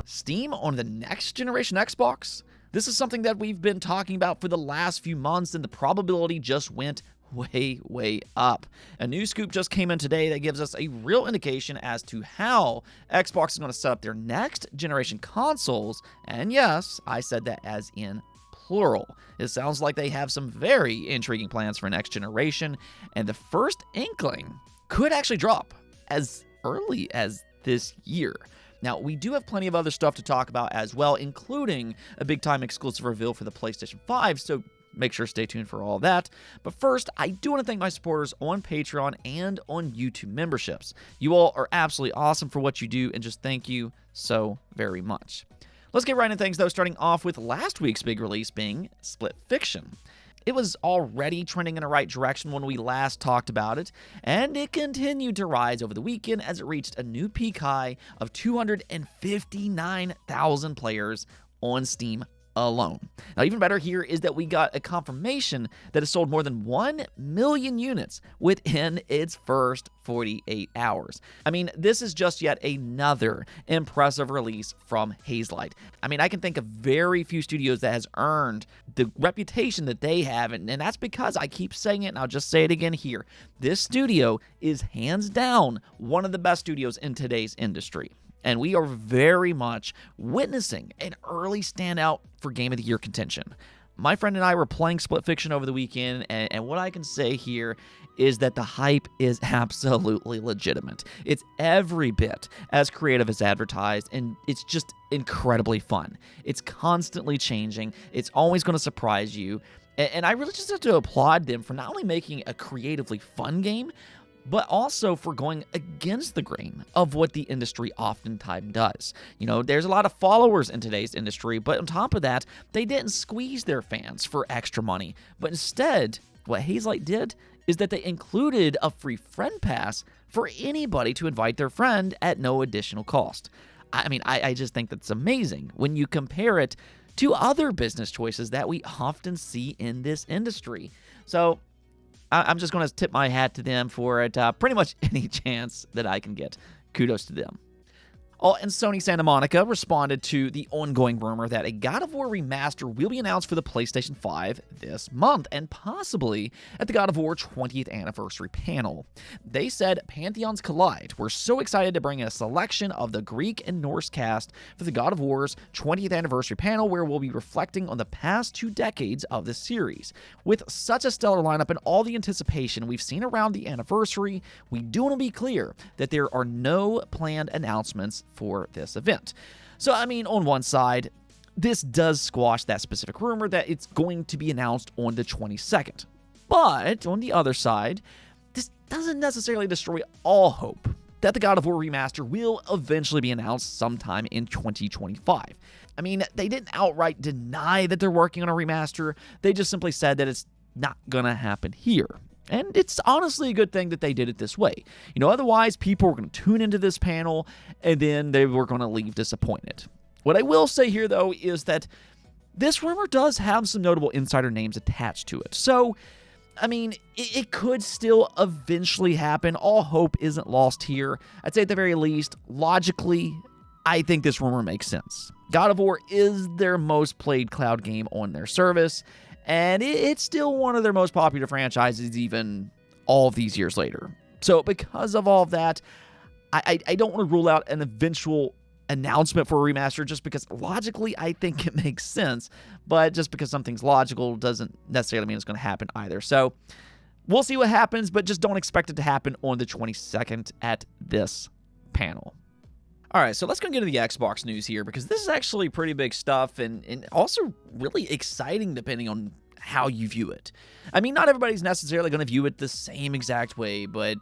Steam on the next generation Xbox? This is something that we've been talking about for the last few months, and the probability just went way up. A new scoop just came in today that gives us a real indication as to how Xbox is going to set up their next generation consoles, and yes, I said that as in plural. It sounds like they have some very intriguing plans for next generation, and the first inkling could actually drop as early as this year. Now, we do have plenty of other stuff to talk about as well, including a big-time exclusive reveal for the PlayStation 5, so make sure to stay tuned for all that. But first, I do want to thank my supporters on Patreon and on YouTube memberships. You all are absolutely awesome for what you do, and just thank you so very much. Let's get right into things, though, starting off with last week's big release being Split Fiction. It was already trending in the right direction when we last talked about it, and it continued to rise over the weekend as it reached a new peak high of 259,000 players on Steam alone. Now, even better here is that we got a confirmation that it sold more than 1 million units within its first 48 hours. I mean, this is just yet another impressive release from Hazelight. I mean, I can think of very few studios that has earned the reputation that they have, and that's because I keep saying it, and I'll just say it again here. This studio is hands down one of the best studios in today's industry. And we are very much witnessing an early standout for Game of the Year contention. My friend and I were playing Split Fiction over the weekend, and what I can say here is that the hype is absolutely legitimate. It's every bit as creative as advertised, and it's just incredibly fun. It's constantly changing. It's always going to surprise you. And I really just have to applaud them for not only making a creatively fun game, but also for going against the grain of what the industry oftentimes does. You know, there's a lot of followers in today's industry, but on top of that, they didn't squeeze their fans for extra money. But instead, what Hazelight did is that they included a free friend pass for anybody to invite their friend at no additional cost. I mean, I just think that's amazing when you compare it to other business choices that we often see in this industry. So I'm just going to tip my hat to them for it pretty much any chance that I can get. Kudos to them. Oh, and Sony Santa Monica responded to the ongoing rumor that a God of War remaster will be announced for the PlayStation 5 this month, and possibly at the God of War 20th anniversary panel. They said, "Pantheons collide. We're so excited to bring a selection of the Greek and Norse cast for the God of War's 20th anniversary panel, where we'll be reflecting on the past 2 decades of the series. With such a stellar lineup and all the anticipation we've seen around the anniversary, we do want to be clear that there are no planned announcements for this event." So, I mean, on one side, this does squash that specific rumor that it's going to be announced on the 22nd. But on the other side, this doesn't necessarily destroy all hope that the God of War remaster will eventually be announced sometime in 2025. I mean, they didn't outright deny that they're working on a remaster. They just simply said that it's not gonna happen here. And it's honestly a good thing that they did it this way. You know, otherwise people were going to tune into this panel and then they were going to leave disappointed. What I will say here, though, is that this rumor does have some notable insider names attached to it. So, I mean, it could still eventually happen. All hope isn't lost here. I'd say at the very least, logically, I think this rumor makes sense. God of War is their most played cloud game on their service, and it's still one of their most popular franchises even all of these years later. So because of all of that, I don't want to rule out an eventual announcement for a remaster just because logically I think it makes sense, but just because something's logical doesn't necessarily mean it's going to happen either. So we'll see what happens, but just don't expect it to happen on the 22nd at this panel. All right, so let's go get into the Xbox news here, because this is actually pretty big stuff and also really exciting depending on how you view it. I mean, not everybody's necessarily going to view it the same exact way, but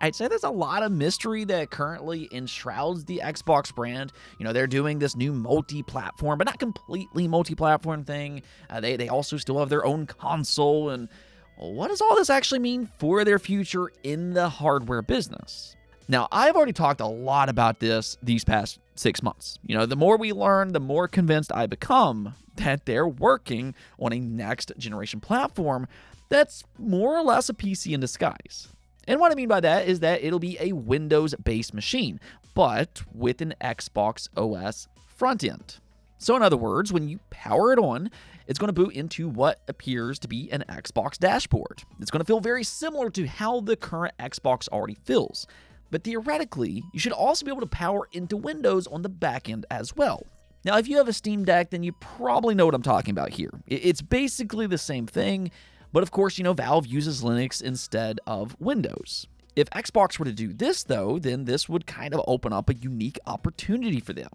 I'd say there's a lot of mystery that currently enshrouds the Xbox brand. You know, they're doing this new multi-platform, but not completely multi-platform thing. They also still have their own console, and what does all this actually mean for their future in the hardware business? Now, I've already talked a lot about this these past 6 months. You know, the more we learn, the more convinced I become that they're working on a next generation platform that's more or less a PC in disguise. And what I mean by that is that it'll be a Windows-based machine, but with an Xbox OS front end. So in other words, when you power it on, it's going to boot into what appears to be an Xbox dashboard. It's going to feel very similar to how the current Xbox already feels. But theoretically, you should also be able to power into Windows on the back end as well. Now, if you have a Steam Deck, then you probably know what I'm talking about here. It's basically the same thing, but of course, Valve uses Linux instead of Windows. If Xbox were to do this, though, then this would kind of open up a unique opportunity for them.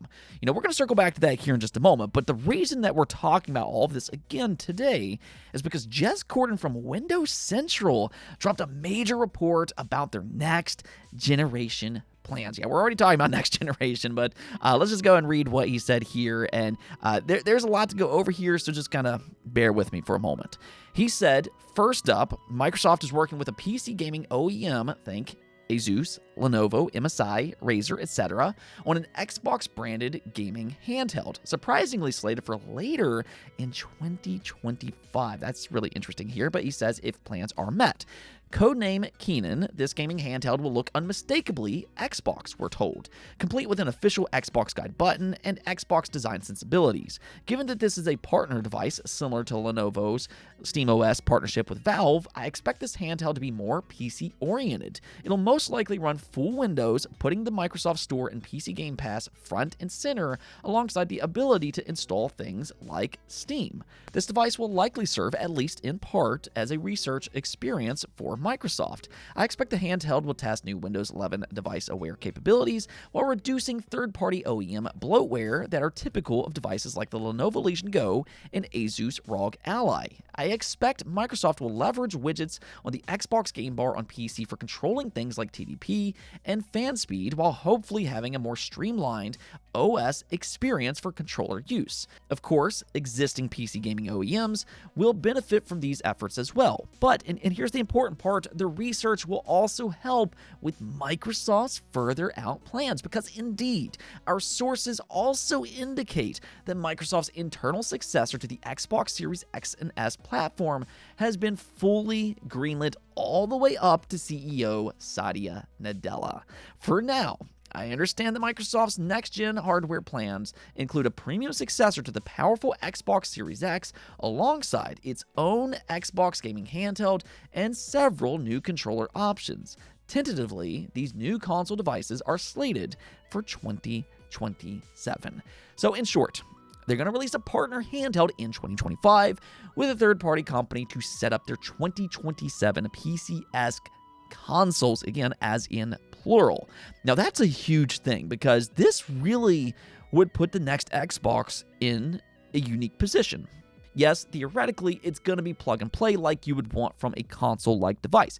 We're going to circle back to that here in just a moment, but the reason that we're talking about all of this again today is because Jez Corden from Windows Central dropped a major report about their next generation plans. Yeah, we're already talking about next generation, but let's just go and read what he said here. And there's a lot to go over here, so just kind of bear with me for a moment. He said, first up, Microsoft is working with a PC gaming OEM, think Asus, Lenovo, MSI, Razer, etc., on an Xbox-branded gaming handheld, surprisingly slated for later in 2025. That's really interesting here, but he says if plans are met. Codename Keenan, this gaming handheld will look unmistakably Xbox, we're told, complete with an official Xbox Guide button and Xbox design sensibilities. Given that this is a partner device similar to Lenovo's SteamOS partnership with Valve, I expect this handheld to be more PC-oriented. It'll most likely run full Windows, putting the Microsoft Store and PC Game Pass front and center alongside the ability to install things like Steam. This device will likely serve, at least in part, as a research experience for Microsoft. I expect the handheld will test new Windows 11 device-aware capabilities while reducing third-party OEM bloatware that are typical of devices like the Lenovo Legion Go and Asus ROG Ally. I expect Microsoft will leverage widgets on the Xbox Game Bar on PC for controlling things like TDP and fan speed, while hopefully having a more streamlined OS experience for controller use. Of course, existing PC gaming OEMs will benefit from these efforts as well. But, and here's the important part, the research will also help with Microsoft's further out plans, because indeed, our sources also indicate that Microsoft's internal successor to the Xbox Series X and S platform has been fully greenlit all the way up to CEO Satya Nadella. For now, I understand that Microsoft's next-gen hardware plans include a premium successor to the powerful Xbox Series X alongside its own Xbox gaming handheld and several new controller options. Tentatively, these new console devices are slated for 2027. So in short, they're going to release a partner handheld in 2025 with a third-party company to set up their 2027 PC-esque consoles, again, as in plural. Now, that's a huge thing because this really would put the next Xbox in a unique position. Yes, theoretically, it's going to be plug and play like you would want from a console-like device.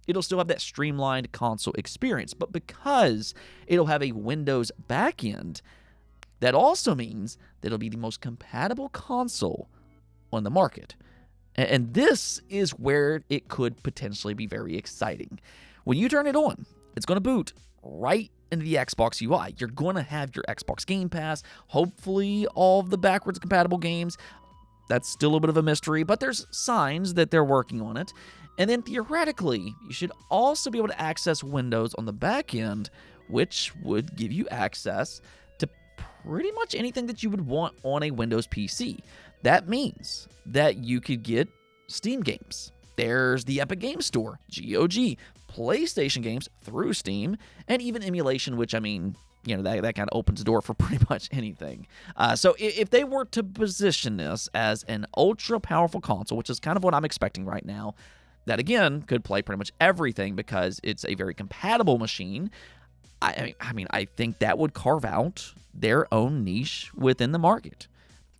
It'll still have that streamlined console experience, but because it'll have a Windows backend, that also means that it'll be the most compatible console on the market. And this is where it could potentially be very exciting. When you turn it on, it's going to boot right into the Xbox UI. You're going to have your Xbox Game Pass, hopefully all of the backwards compatible games. That's still a little bit of a mystery, but there's signs that they're working on it. And then theoretically, you should also be able to access Windows on the back end, which would give you access to pretty much anything that you would want on a Windows PC. That means that you could get Steam games. There's the Epic Games Store, GOG, PlayStation games through Steam, and even emulation, which, I mean, that kind of opens the door for pretty much anything. So if they were to position this as an ultra-powerful console, which is kind of what I'm expecting right now, that, again, could play pretty much everything because it's a very compatible machine, I think that would carve out their own niche within the market.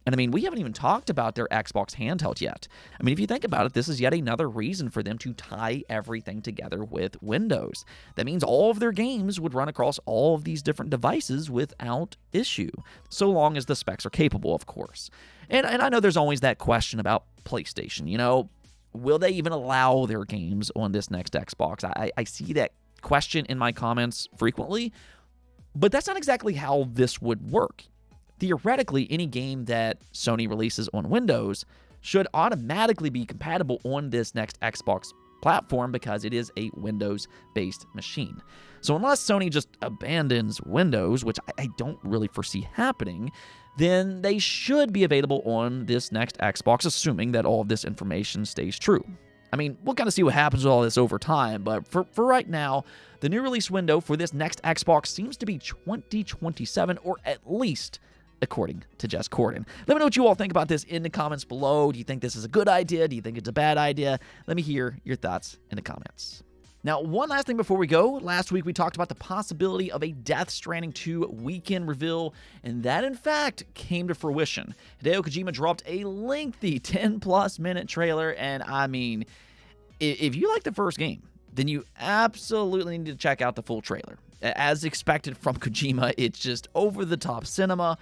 And I mean, we haven't even talked about their Xbox handheld yet. I mean, if you think about it, this is yet another reason for them to tie everything together with Windows. That means all of their games would run across all of these different devices without issue, so long as the specs are capable, of course. And I know there's always that question about PlayStation. Will they even allow their games on this next Xbox? I see that question in my comments frequently, but that's not exactly how this would work. Theoretically, any game that Sony releases on Windows should automatically be compatible on this next Xbox platform because it is a Windows-based machine. So unless Sony just abandons Windows, which I don't really foresee happening, then they should be available on this next Xbox, assuming that all of this information stays true. I mean, we'll kind of see what happens with all this over time, but for right now, the new release window for this next Xbox seems to be 2027, or at least according to Jess Corden. Let me know what you all think about this in the comments below. Do you think this is a good idea? Do you think it's a bad idea? Let me hear your thoughts in the comments. Now, one last thing before we go. Last week, we talked about the possibility of a Death Stranding 2 weekend reveal, and that, in fact, came to fruition. Hideo Kojima dropped a lengthy 10-plus minute trailer, and I mean, if you like the first game, then you absolutely need to check out the full trailer. As expected from Kojima, it's just over-the-top cinema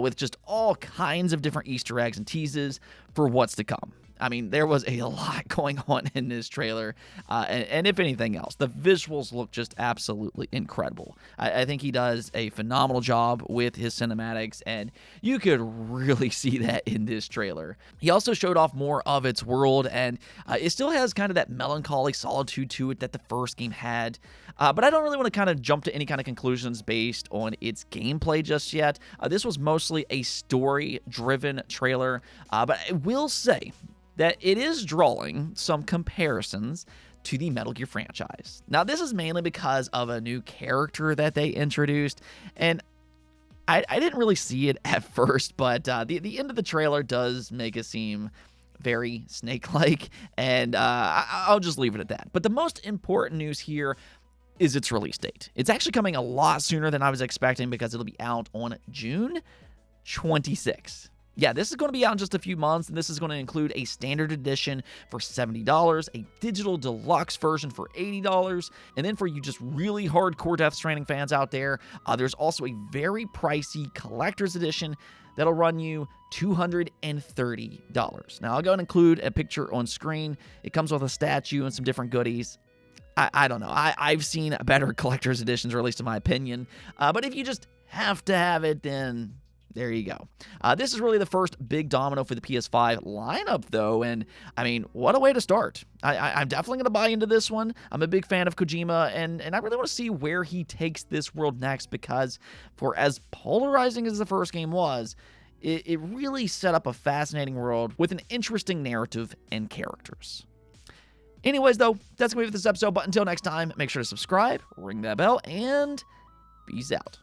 with just all kinds of different Easter eggs and teases for what's to come. I mean, there was a lot going on in this trailer, and if anything else, the visuals look just absolutely incredible. I think he does a phenomenal job with his cinematics, and you could really see that in this trailer. He also showed off more of its world, and it still has kind of that melancholy solitude to it that the first game had, but I don't really want to kind of jump to any kind of conclusions based on its gameplay just yet. This was mostly a story-driven trailer, but I will say that it is drawing some comparisons to the Metal Gear franchise. Now, this is mainly because of a new character that they introduced, and I didn't really see it at first, but the end of the trailer does make it seem very Snake-like, and I'll just leave it at that. But the most important news here is its release date. It's actually coming a lot sooner than I was expecting because it'll be out on June 26th. Yeah, this is going to be out in just a few months, and this is going to include a standard edition for $70, a digital deluxe version for $80, and then for you just really hardcore Death Stranding fans out there, there's also a very pricey collector's edition that'll run you $230. Now, I'll go and include a picture on screen. It comes with a statue and some different goodies. I don't know. I've seen better collector's editions, or at least in my opinion, but if you just have to have it, then there you go. This is really the first big domino for the PS5 lineup, though, and I mean, what a way to start. I'm definitely going to buy into this one. I'm a big fan of Kojima, and I really want to see where he takes this world next, because for as polarizing as the first game was, it really set up a fascinating world with an interesting narrative and characters. Anyways, though, that's going to be it for this episode, but until next time, make sure to subscribe, ring that bell, and peace out.